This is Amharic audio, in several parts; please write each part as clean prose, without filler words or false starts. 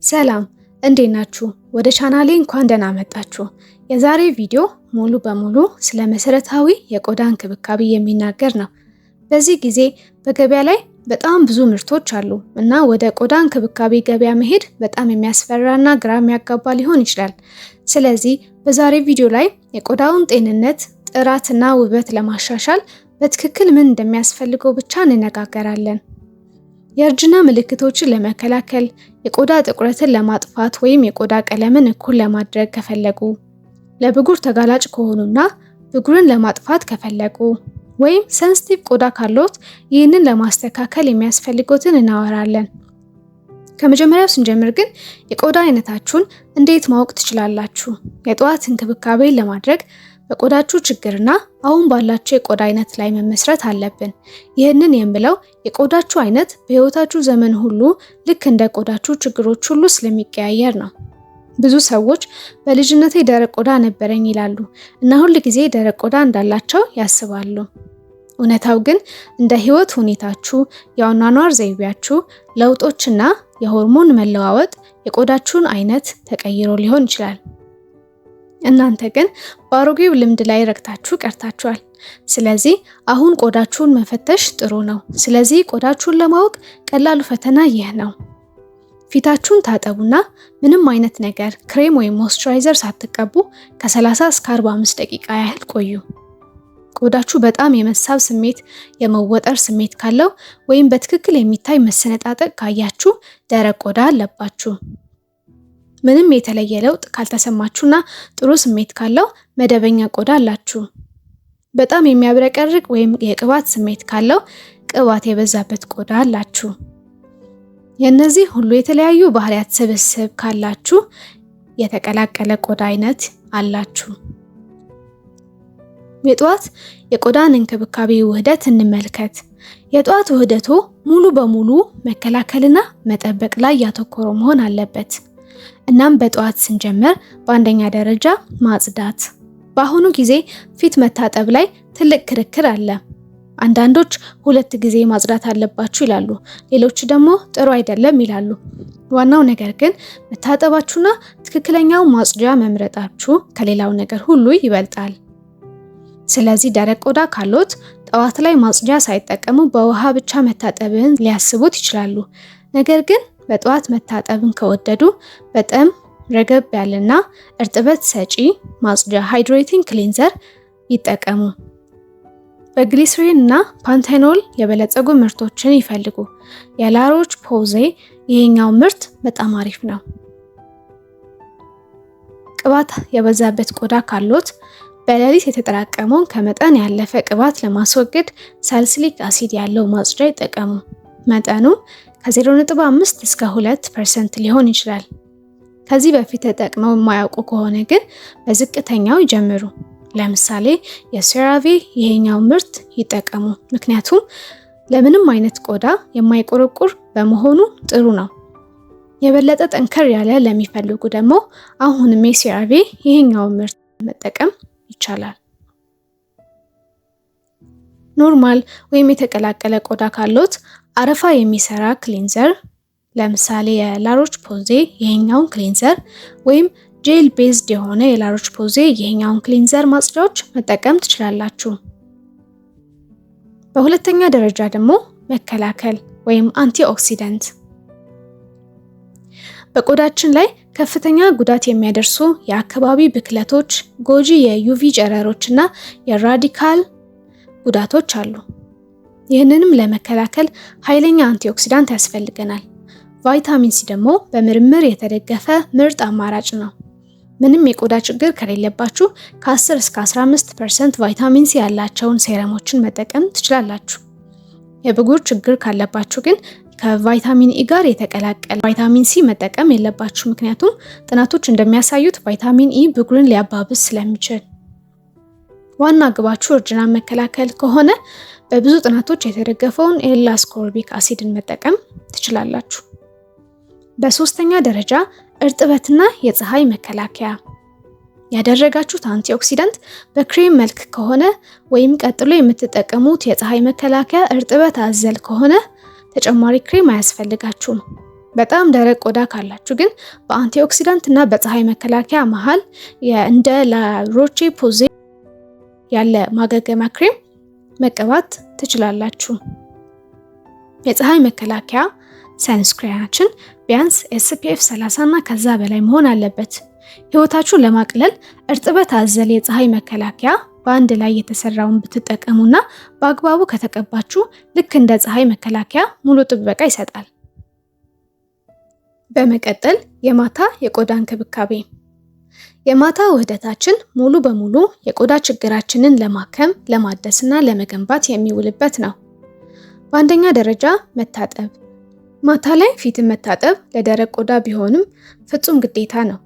ሰላም እንዴት ናችሁ? ወደ ቻናሌ እንኳን ደህና መጣችሁ። የዛሬ ቪዲዮ ሙሉ በሙሉ ስለ መሰረታዊ የቆዳ እንክብካቤ የሚናገር ነው። በዚህ ጊዜ በገበያ ላይ በጣም ብዙ ምርቶች አሉ እና ወደ ቆዳ እንክብካቤ ገበያ መሄድ በጣም የሚያስፈራና ግራ የሚያጋባ ሊሆን ይችላል። ስለዚህ በዛሬ ቪዲዮ ላይ የቆዳውን ጤንነት፣ ጥራትና ውበት ለማሻሻል በትክክል ምን እንደሚያስፈልገው ብቻ እንነጋገራለን። የእርጅና ምልክቶችን ለመከላከል፣ የቆዳ ጥቁረትን ለማጥፋት ወይም የቆዳ ቀለምን እኩል ለማድረግ ከፈለጉ፣ ለብጉር ተጋላጭ ከሆኑና ብጉርን ለማጥፋት ከፈለጉ ወይም ሴንሲቲቭ ቆዳ ካሎት ይህንን ለማስተካከል የሚያስፈልጉትን እናወራለን። ከመጀመሪያው ስንጀምር ግን የቆዳ አይነታችሁን እንዴት ማወቅ ትችላላችሁ? የጠዋት እንክብካቤን ለማድረግ በቆዳችሁ ችግርና አሁን ባላችሁ የቆዳ አይነት ላይ መመስረት አለብን። ይህንን የምለው የቆዳችሁ አይነት በህይወታችሁ ዘመን ሁሉ ልክ እንደ ቆዳችሁ ችግሮች ሁሉ ስለሚቀያየር ነው። ብዙ ሰዎች በልጅነቴ ደረቅ ቆዳ ነበረኝ ይላሉ እና ሁል ጊዜ ደረቅ ቆዳ እንዳላቸው ያስባሉ። እውነታው ግን እንደ ህይወት ሁኔታችሁ፣ የአኗኗር ዘይቤያችሁ ለውጦችና የሆርሞን መለዋወጥ የቆዳችሁን አይነት ተቀይሮ ሊሆን ይችላል። እናንተ ግን በአሮጌው ልምድ ላይ ረግታችሁ ቀርታችኋል። ስለዚህ አሁን ቆዳችሁን መፈተሽ ጥሩ ነው። ስለዚህ ቆዳችሁን ለማወቅ ቀላሉ ፈተና ይህ ነው። ፊታችሁን ታጠቡና ምንም አይነት ነገር ክሬም ወይም ሞይስቸራይዘር ሳትቀቡ ከ30 እስከ 45 ደቂቃ ያህል ቆዩ። ቆዳችሁ በጣም የመሳብ ስሜት፣ የመወጠር ስሜት ካለው ወይም በትክክል የሚታይ መሰነጣጠቅ ካያችሁ ደረቅ ቆዳ አለባችሁ። ምንም የተለየ ለውጥ ካልተሰማችሁና ጥሩ ስሜት ካለው መደበኛ ቆዳ አላችሁ። በጣም የሚያብረቀርቅ ወይም የቅባት ስሜት ካለው ቅባት የበዛበት ቆዳ አላችሁ። የእነዚህ ሁሉ የተለያዩ ባህሪያት ስብስብ ካላችሁ የተቀላቀለ ቆዳ አይነት አላችሁ። የጠዋት የቆዳን እንክብካቤ ውህደት እንመልከት። የጠዋት ውህደቱ ሙሉ በሙሉ መከላከልና መጠበቅ ላይ ያተኮረ መሆን አለበት። እናም በጠዋት ስንጀምር በአንደኛ ደረጃ ማጽዳት። በአሁኑ ጊዜ ፊት መታጠብ ላይ ትልቅ ክርክር አለ። አንዳንዶች 2 ጊዜ ማጽዳት አለባችሁ ይላሉ፣ ሌሎች ደግሞ ጥሩ አይደለም ይላሉ። ዋናው ነገር ግን መታጠባችሁና ትክክለኛው ማጽጃ መምረጣችሁ ከሌላው ነገር ሁሉ ይበልጣል። ስለዚህ ደረቅ ቆዳ ካሎት ጠዋት ላይ ማጽጃ ሳይጠቀሙ በውሃ ብቻ መታጠብን ሊያስቡት ይችላሉ። ነገር ግን በጠዋት መታጠብን ከወደዱ በጣም ረገብ ያለና እርጥበት ሰጪ ማጽጃ ሃይድሬቲንግ ክሊንዘር ይጠቀሙ። በግሊሰሪን እና ፓንቴኖል የበለጸጉ ምርቶችን ይፈልጉ። የላሮች ፖዜ ይሄኛው ምርት በጣም አሪፍ ነው። ቅባት የበዛበት ቆዳ ካሎት በሌሊት የተጠራቀመውን ከመጠን ያለፈ ቅባት ለማስወገድ ሳልሲሊክ አሲድ ያለው ማጽጃ ይጠቀሙ። መጠኑ ከ0.5 እስከ 2% ሊሆን ይችላል። ከዚህ በፊት ተጠቅመው የማያውቁ ከሆነ ግን በዝቅተኛው ይጀምሩ። ለምሳሌ የሴራቬ ይሄኛው ምርት ይጠቀሙ፣ ምክንያቱም ለምንም አይነት ቆዳ የማይቆረቁር በመሆኑ ጥሩ ነው። የበለጠ ጠንከር ያለ ለሚፈልጉ ደግሞ አሁንም የሴራቬ ይሄኛው ምርት መጠቀም ይቻላል። ኖርማል ወይም የተቀላቀለ ቆዳ ካሎት አረፋ የሚሰራ ክሊንዘር ለምሳሌ የላሮች ፖዜ ይሄኛውን ክሊንዘር ወይም ጄል ቤዝድ የሆነ የላሮች ፖዜ ይሄኛውን ክሊንዘር ማጽጃዎች መጠቀም ትችላላችሁ። በሁለተኛ ደረጃ ደግሞ መከላከል ወይም አንቲኦክሲደንት። በቆዳችን ላይ ከፍተኛ ጉዳት የሚያደርሱ የአካባቢ ብክለቶች፣ ጎጂ የዩቪ ጨረሮችና የራዲካል ጉዳቶች አሉ። ይህንንም ለመከላከል ኃይለኛ አንቲኦክሲዳንት ያስፈልገናል። ቫይታሚን ሲ ደግሞ በምርምር የተደገፈ ምርጥ አማራጭ ነው። ምንም የቆዳ ችግር ከሌለባችሁ ከ10 እስከ 15% ቫይታሚን ሲ ያላቸውን ሴረሞችን መጠቀም ትችላላችሁ። የብጉር ችግር ካለባችሁ ግን ከቫይታሚን ኢ ጋር የተቀላቀለ ቫይታሚን ሲ መጠቀም የለባችሁ፣ ምክንያቱም ጥናቶች እንደሚያሳዩት ቫይታሚን ኢ ብጉርን ሊያባብስ ስለሚችል። ዋና ግባችሁ እርጅናን መከላከል ከሆነ በብዙ ጥናቶች የተደገፈውን ኤል-አስኮርቢክ አሲድን መጠቀም ትችላላችሁ። በሶስተኛ ደረጃ እርጥበትና የፀሐይ መከላከያ። ያደረጋችሁት አንቲኦክሲዳንት በክሬም መልክ ከሆነ ወይም ቀጥሎ የምትጠቀሙት የፀሐይ መከላከያ እርጥበት አዘል ከሆነ ተጨማሪ ክሬም አያስፈልጋችሁም። በጣም ደረቅ ቆዳ ካላችሁ ግን በአንቲኦክሲዳንት እና በፀሐይ መከላከያ መሃል እንደ ላሮቼ ፖዜ ያለ ማገገሚያ ክሬም መቀባት ትችላላችሁ። የፀሐይ መከላከያ ሰንስክሪናችን ቢያንስ SPF 30 እና ከዛ በላይ መሆን አለበት። ህይወታችሁን ለማቅለል እርጥበት አዘል የፀሐይ መከላከያ በአንድ ላይ የተሰራውን ብትጠቀሙና በአግባቡ ከተቀባችሁ ልክ እንደ ፀሐይ መከላከያ ሙሉ ጥበቃ ይሰጣል። በመቀጠል የማታ የቆዳ እንክብካቤ። የማታ ውህደታችን ሙሉ በሙሉ የቆዳ ችግራችንን ለማከም ለማደስና ለመገንባት የሚውልበት ነው። በአንደኛ ደረጃ መታጠብ። ማታ ላይ ፊትን መታጠብ ለደረቅ ቆዳ ቢሆንም ፍጹም ግዴታ ነው።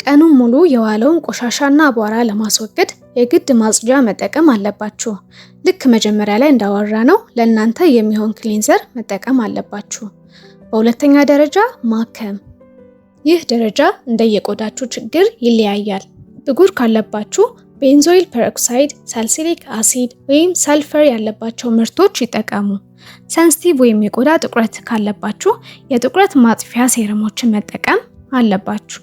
ቀኑን ሙሉ የዋለውን ቆሻሻና አቧራ ለማስወገድ የግድ ማጽጃ መጠቀም አለባችሁ። ልክ መጀመሪያ ላይ እንዳወራ ነው ለእናንተ የሚሆን ክሊንዘር መጠቀም አለባችሁ። በሁለተኛ ደረጃ ማከም። ይህ ደረጃ እንደየቆዳችሁ ችግር ይለያያል። ብጉር ካለባችሁ ቤንዞይል ፐሮክሳይድ፣ ሳልሲሊክ አሲድ ወይም ሰልፈር ያለባቸው ምርቶች ይጠቀሙ። ሰንሲቲቭ ወይም የቆዳ ጥቁረት ካለባችሁ የጥቁረት ማጥፊያ ሴረሞችን መጠቀም አለባችሁ።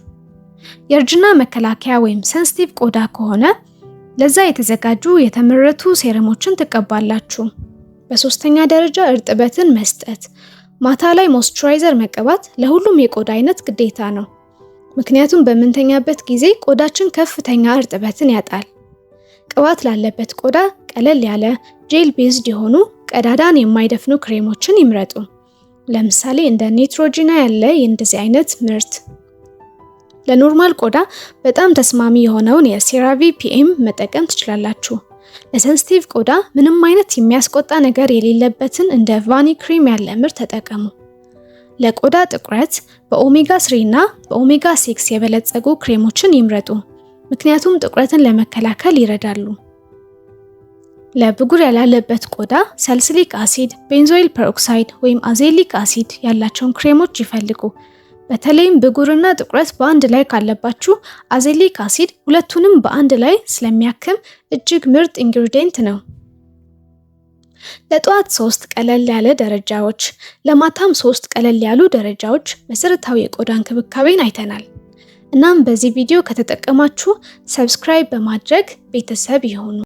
የእርጅና መከላከያ ወይም ሰንሲቲቭ ቆዳ ከሆነ ለዛ የተዘጋጁ የተመረቱ ሴረሞችን ትቀባላችሁ። በሶስተኛ ደረጃ እርጥበትን መስጠት። ማታ ላይ ሞይስቸራይዘር መቀባት ለሁሉም የቆዳ አይነት ግዴታ ነው። ምክንያቱም በምንተኛበት ጊዜ ቆዳችን ከፍተኛ እርጥበትን ያጣል። ቅባት ላለበት ቆዳ ቀለል ያለ ጄል ቤዝድ የሆኑ ቀዳዳን የማይደፍኑ ክሬሞችን ይምረጡ። ለምሳሌ እንደ ኔትሮጂና ያለ የእንደዚህ አይነት ምርት። ለኖርማል ቆዳ በጣም ተስማሚ የሆነውን የሴራቪ PM መጠቀም ትችላላችሁ። ለሰንሲቲቭ ቆዳ ምንም አይነት የሚያስቆጣ ነገር የሌለበትን እንደ ቫኒ ክሬም ያለ ምርት ተጠቀሙ። ለቆዳ ጥቁረት በኦሜጋ 3 እና በኦሜጋ 6 የበለጸጉ ክሬሞችን ይምረጡ፣ ምክንያቱም ጥቁረትን ለመከላከል ይረዳሉ። ለብጉር ያላለበት ቆዳ ሳልሲሊክ አሲድ፣ ቤንዞይል ፐሮክሳይድ ወይም አዜሊክ አሲድ ያላቸውን ክሬሞች ይፈልጉ። በተለይም ብጉርና ጥቁረት በአንድ ላይ ካለባችሁ አዜሊክ አሲድ ሁለቱንም በአንድ ላይ ስለሚያክም እጅግ ምርጥ ኢንግሪዲየንት ነው። ለጠዋት 3 ቀለል ያለ ደረጃዎች፣ ለማታም 3 ቀለል ያሉ ደረጃዎች መሰረታዊ የቆዳ እንክብካቤን አይተናል። እናም በዚህ ቪዲዮ ከተጠቀማችሁ ሰብስክራይብ በማድረግ ቤተሰብ ይሁኑ።